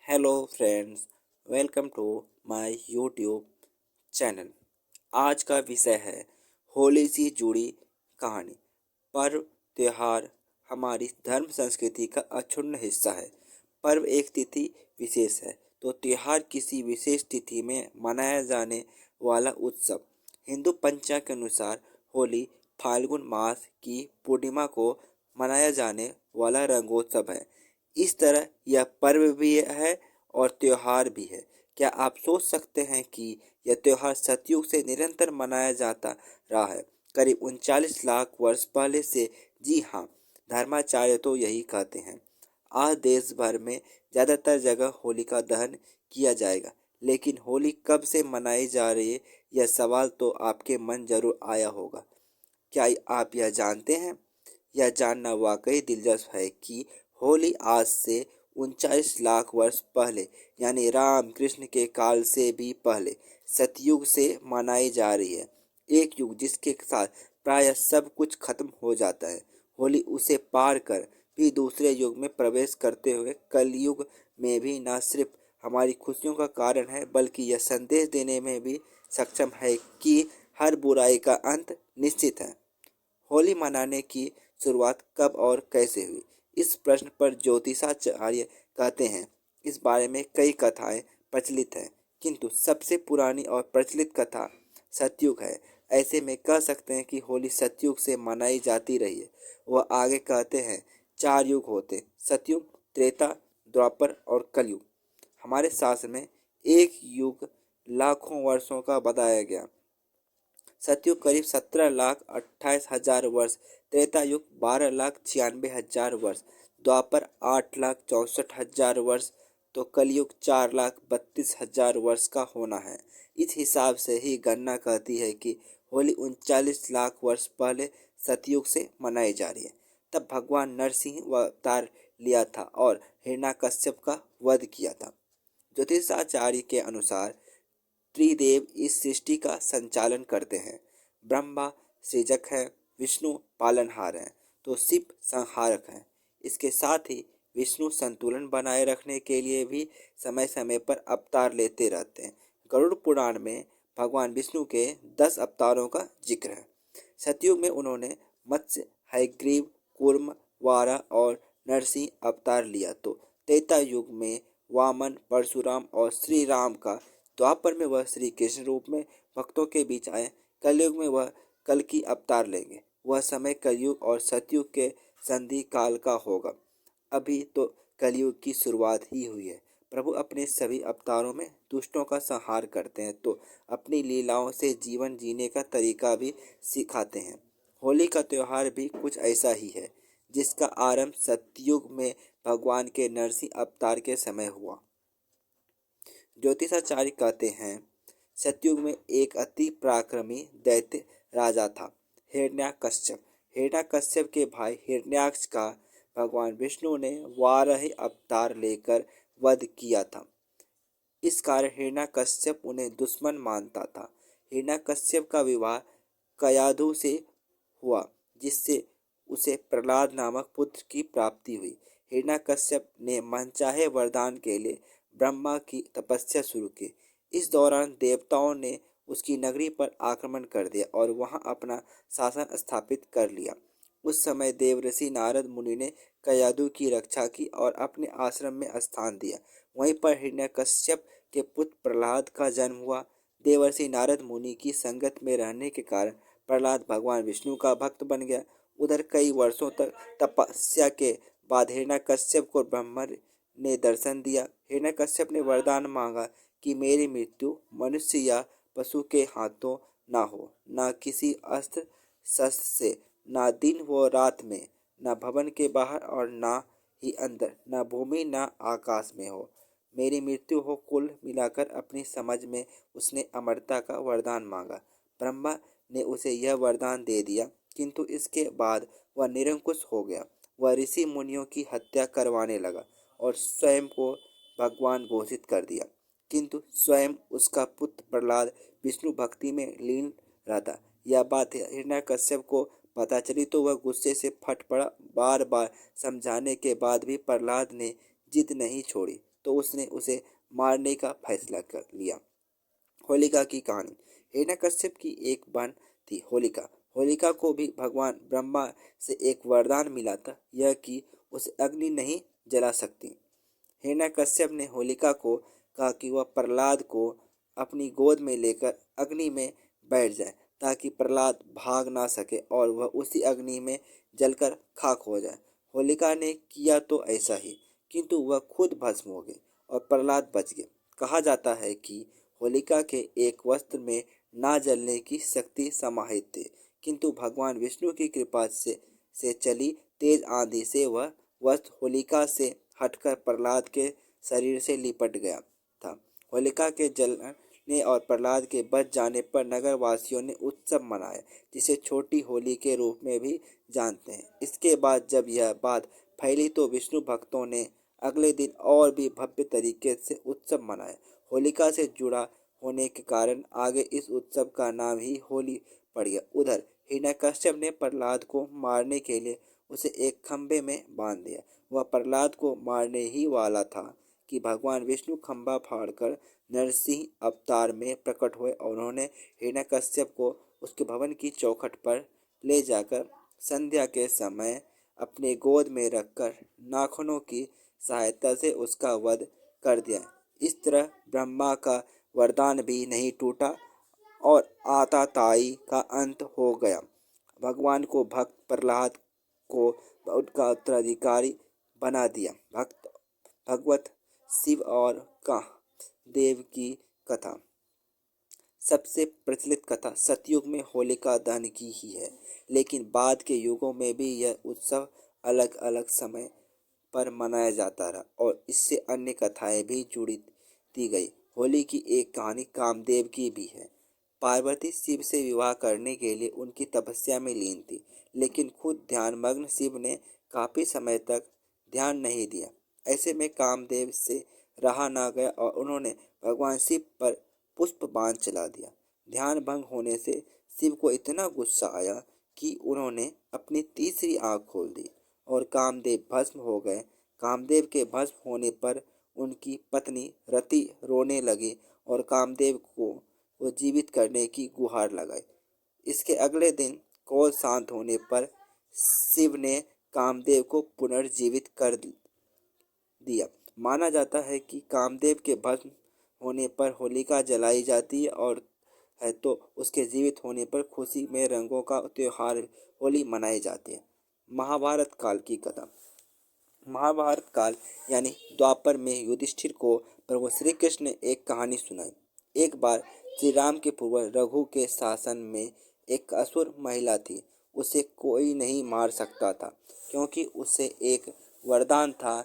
Hello friends, welcome to my YouTube channel. आज का विषय है होली से जुड़ी कहानी। पर्व त्योहार हमारी धर्म संस्कृति का अक्षुण्ण हिस्सा है। पर्व एक तिथि विशेष है तो त्योहार किसी विशेष तिथि में मनाया जाने वाला उत्सव। हिंदू पंचांग के अनुसार होली फाल्गुन मास की पूर्णिमा को मनाया जाने वाला रंगोत्सव है। इस तरह यह पर्व भी है और त्योहार भी है। क्या आप सोच सकते हैं कि यह त्योहार सतयुग से निरंतर मनाया जाता रहा है, करीब 39 लाख वर्ष पहले से? जी हाँ, धर्माचार्य तो यही कहते हैं। आज देश भर में ज़्यादातर जगह होलिका दहन किया जाएगा, लेकिन होली कब से मनाई जा रही है, यह सवाल तो आपके मन जरूर आया होगा। क्या आप यह जानते हैं? यह जानना वाकई दिलचस्प है कि होली आज से 39 लाख वर्ष पहले यानी राम कृष्ण के काल से भी पहले सतयुग से मनाई जा रही है। एक युग जिसके साथ प्राय सब कुछ खत्म हो जाता है। होली उसे पार कर भी दूसरे युग में प्रवेश करते हुए कलयुग में भी न सिर्फ हमारी खुशियों का कारण है, बल्कि यह संदेश देने में भी सक्षम है कि हर बुराई का अंत निश्चित है। होली मनाने की शुरुआत कब और कैसे हुई? इस प्रश्न पर ज्योतिषाचार्य कहते हैं, इस बारे में कई कथाएं प्रचलित हैं, किंतु सबसे पुरानी और प्रचलित कथा सतयुग है। ऐसे में कह सकते हैं कि होली सतयुग से मनाई जाती रही है। वह आगे कहते हैं, 4 युग होते: सतयुग, त्रेता, द्वापर और कलयुग। हमारे शास्त्र में एक युग लाखों वर्षों का बताया गया। सतयुग करीब 17 लाख 28 हजार वर्ष, त्रेता युग 12 लाख 96 हजार वर्ष, द्वापर 8 लाख 64 हजार वर्ष, तो कलयुग 4 लाख 32 हजार वर्ष का होना है। इस हिसाब से ही गणना कहती है कि होली 39 लाख वर्ष पहले सतयुग से मनाई जा रही है। तब भगवान नरसिंह अवतार लिया था और हिरण्यकश्यप का वध किया था। ज्योतिषाचार्य के अनुसार त्रिदेव इस सृष्टि का संचालन करते हैं। ब्रह्मा सृजक है, विष्णु पालनहार है, तो शिव संहारक है। इसके साथ ही विष्णु संतुलन बनाए रखने के लिए भी समय समय पर अवतार लेते रहते हैं। गरुड़ पुराण में भगवान विष्णु के 10 अवतारों का जिक्र है। सतयुग में उन्होंने मत्स्य, हयग्रीव, कूर्म, वारा और नरसिंह अवतार लिया, तो त्रेता युग में वामन, परशुराम और श्री राम का, द्वापर में वह श्री कृष्ण रूप में भक्तों के बीच आए, कलयुग में वह कल की अवतार लेंगे। वह समय कलयुग और सतयुग के संधि काल का होगा। अभी तो कलयुग की शुरुआत ही हुई है। प्रभु अपने सभी अवतारों में दुष्टों का संहार करते हैं, तो अपनी लीलाओं से जीवन जीने का तरीका भी सिखाते हैं। होली का त्यौहार भी कुछ ऐसा ही है, जिसका आरंभ सतयुग में भगवान के नरसिंह अवतार के समय हुआ। ज्योतिषाचार्य कहते हैं, सतयुग में एक अति पराक्रमी दैत्य राजा था, हिरण्यकश्यप। हिरण्यकश्यप के भाई हिरण्याक्ष का भगवान विष्णु ने वाराही अवतार लेकर वध किया था। इस कारण हिरण्यकश्यप उन्हें दुश्मन मानता था। हिरण्यकश्यप का विवाह कयाधु से हुआ, जिससे उसे प्रहलाद नामक पुत्र की प्राप्ति हुई। हिरण्यकश्यप ने मनचाहे वरदान के लिए ब्रह्मा की तपस्या शुरू की। इस दौरान देवताओं ने उसकी नगरी पर आक्रमण कर दिया और वहां अपना शासन स्थापित कर लिया। उस समय देवर्षि नारद मुनि ने कयाधु की रक्षा की और अपने आश्रम में स्थान दिया। वहीं पर हिरण्यकश्यप के पुत्र प्रहलाद का जन्म हुआ। देवर्षि नारद मुनि की संगत में रहने के कारण प्रहलाद भगवान विष्णु का भक्त बन गया। उधर कई वर्षों तक तपस्या के बाद हिरण्यकश्यप को ब्रह्मा ने दर्शन दिया। हिरण्यकश्यप ने वरदान मांगा कि मेरी मृत्यु मनुष्य या पशु के हाथों ना हो, ना किसी अस्त्र शस्त्र से, ना दिन व रात में, ना भवन के बाहर और ना ही अंदर, ना भूमि ना आकाश में हो। मेरी मृत्यु हो। कुल मिलाकर अपनी समझ में उसने अमरता का वरदान मांगा। ब्रह्मा ने उसे यह वरदान दे दिया, किंतु इसके बाद वह निरंकुश हो गया। वह ऋषि मुनियों की हत्या करवाने लगा और स्वयं को भगवान घोषित कर दिया। किंतु स्वयं उसका पुत्र प्रहलाद विष्णु भक्ति में लीन रहता। यह बात हिरण्यकश्यप को पता चली तो वह गुस्से से फट पड़ा। बार बार समझाने के बाद भी प्रहलाद ने जिद नहीं छोड़ी। तो उसने उसे मारने का फैसला कर लिया। होलिका की कहानी। हिरण्यकश्यप की एक बहन थी होलिका। होलिका को भी भगवान ब्रह्मा से एक वरदान मिला था, यह कि उसे अग्नि नहीं जला सकती। हिरण्यकश्यप ने होलिका को कहा कि वह प्रहलाद को अपनी गोद में लेकर अग्नि में बैठ जाए ताकि प्रहलाद भाग ना सके और वह उसी अग्नि में जलकर खाक हो जाए। होलिका ने किया तो ऐसा ही, किंतु वह खुद भस्म हो गई और प्रहलाद बच गए। कहा जाता है कि होलिका के एक वस्त्र में ना जलने की शक्ति समाहित थी, किंतु भगवान विष्णु की कृपा से चली तेज आंधी से वह वस्त्र होलिका से हटकर प्रहलाद के शरीर से लिपट गया था। होलिका के जलने और प्रहलाद के बच जाने पर नगर वासियों ने उत्सव मनाया, जिसे छोटी होली के रूप में भी जानते हैं। इसके बाद जब यह बात फैली तो विष्णु भक्तों ने अगले दिन और भी भव्य तरीके से उत्सव मनाया। होलिका से जुड़ा होने के कारण आगे इस उत्सव का नाम ही होली पड़ गया। उधर हिरण्यकश्यप ने प्रहलाद को मारने के लिए उसे एक खंभे में बांध दिया। वह प्रहलाद को मारने ही वाला था कि भगवान विष्णु खंभा फाड़कर नरसिंह अवतार में प्रकट हुए और उन्होंने हिरण्यकश्यप को उसके भवन की चौखट पर ले जाकर संध्या के समय अपने गोद में रखकर नाखूनों की सहायता से उसका वध कर दिया। इस तरह ब्रह्मा का वरदान भी नहीं टूटा और आताताई का अंत हो गया। भगवान को भक्त प्रहलाद को उनका उत्तराधिकारी बना दिया। भगवत शिव और का देव की कथा। सबसे प्रचलित कथा सतयुग में होलिका दहन की ही है, लेकिन बाद के युगों में भी यह उत्सव अलग अलग समय पर मनाया जाता रहा और इससे अन्य कथाएं भी जुड़ी दी गई। होली की एक कहानी कामदेव की भी है। पार्वती शिव से विवाह करने के लिए उनकी तपस्या में लीन थी, लेकिन खुद ध्यानमग्न शिव ने काफी समय तक ध्यान नहीं दिया। ऐसे में कामदेव से रहा ना गया और उन्होंने भगवान शिव पर पुष्प बाण चला दिया। ध्यान भंग होने से शिव को इतना गुस्सा आया कि उन्होंने अपनी तीसरी आंख खोल दी और कामदेव भस्म हो गए। कामदेव के भस्म होने पर उनकी पत्नी रति रोने लगी और कामदेव को वो जीवित करने की गुहार लगाई। इसके अगले दिन क्रोध शांत होने पर शिव ने कामदेव को पुनर्जीवित कर दिया। माना जाता है कि कामदेव के भस्म होने पर होलिका जलाई जाती है और है तो उसके जीवित होने पर खुशी में रंगों का त्योहार होली मनाई जाती है। महाभारत काल की कथा। महाभारत काल यानी द्वापर में युधिष्ठिर को प्रभु श्री कृष्ण ने एक कहानी सुनाई। एक बार श्री राम के पूर्वज रघु के शासन में एक असुर महिला थी। उसे कोई नहीं मार सकता था, क्योंकि उसे एक वरदान था।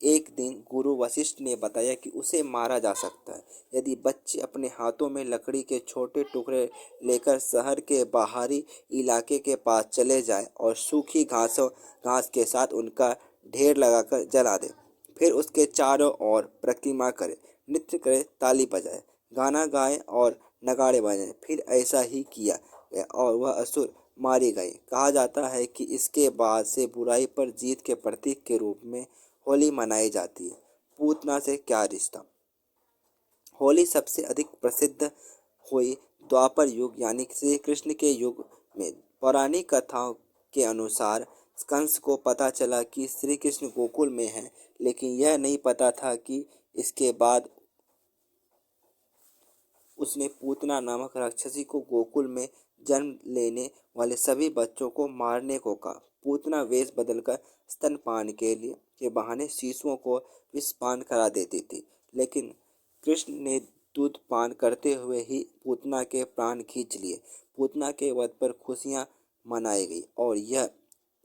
एक दिन गुरु वशिष्ठ ने बताया कि उसे मारा जा सकता है यदि बच्चे अपने हाथों में लकड़ी के छोटे टुकड़े लेकर शहर के बाहरी इलाके के पास चले जाएं और सूखी घास के साथ उनका ढेर लगाकर जला दें। फिर उसके चारों ओर परिक्रमा करें, नृत्य करें, ताली बजाएं, गाना गाएं और नगाड़े बजाएं। फिर ऐसा ही किया गया और वह असुर मारी गई। कहा जाता है कि इसके बाद से बुराई पर जीत के प्रतीक के रूप में होली मनाई जाती है। पूतना से क्या रिश्ता। होली सबसे अधिक प्रसिद्ध हुई द्वापर युग यानी श्री कृष्ण के युग में। पौराणिक कथाओं के अनुसार कंस को पता चला कि श्री कृष्ण गोकुल में हैं, लेकिन यह नहीं पता था कि इसके बाद उसने पूतना नामक राक्षसी को गोकुल में जन्म लेने वाले सभी बच्चों को मारने को कहा। पूतना वेश बदलकर स्तनपान के बहाने शिशुओं को विषपान करा देती थी, लेकिन कृष्ण ने दूध पान करते हुए ही पूतना के प्राण खींच लिए। पूतना के वध पर खुशियां मनाई गई और यह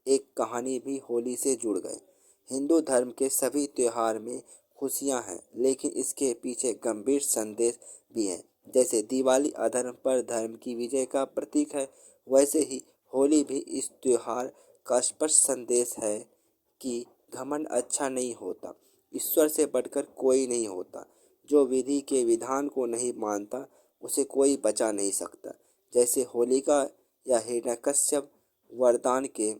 एक कहानी भी होली से जुड़ गए। हिंदू धर्म के सभी त्योहार में खुशियां हैं, लेकिन इसके पीछे गंभीर संदेश भी है। जैसे दिवाली अधर्म पर धर्म की विजय का प्रतीक है, वैसे ही होली भी इस त्योहार का स्पष्ट संदेश है कि घमंड अच्छा नहीं होता, ईश्वर से बढ़कर कोई नहीं होता। जो विधि के विधान को नहीं मानता उसे कोई बचा नहीं सकता। जैसे होलिका या हिरण्यकश्यप वरदान के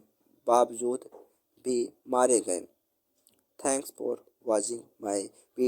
बावजूद भी मारे गए। Thanks for watching my video.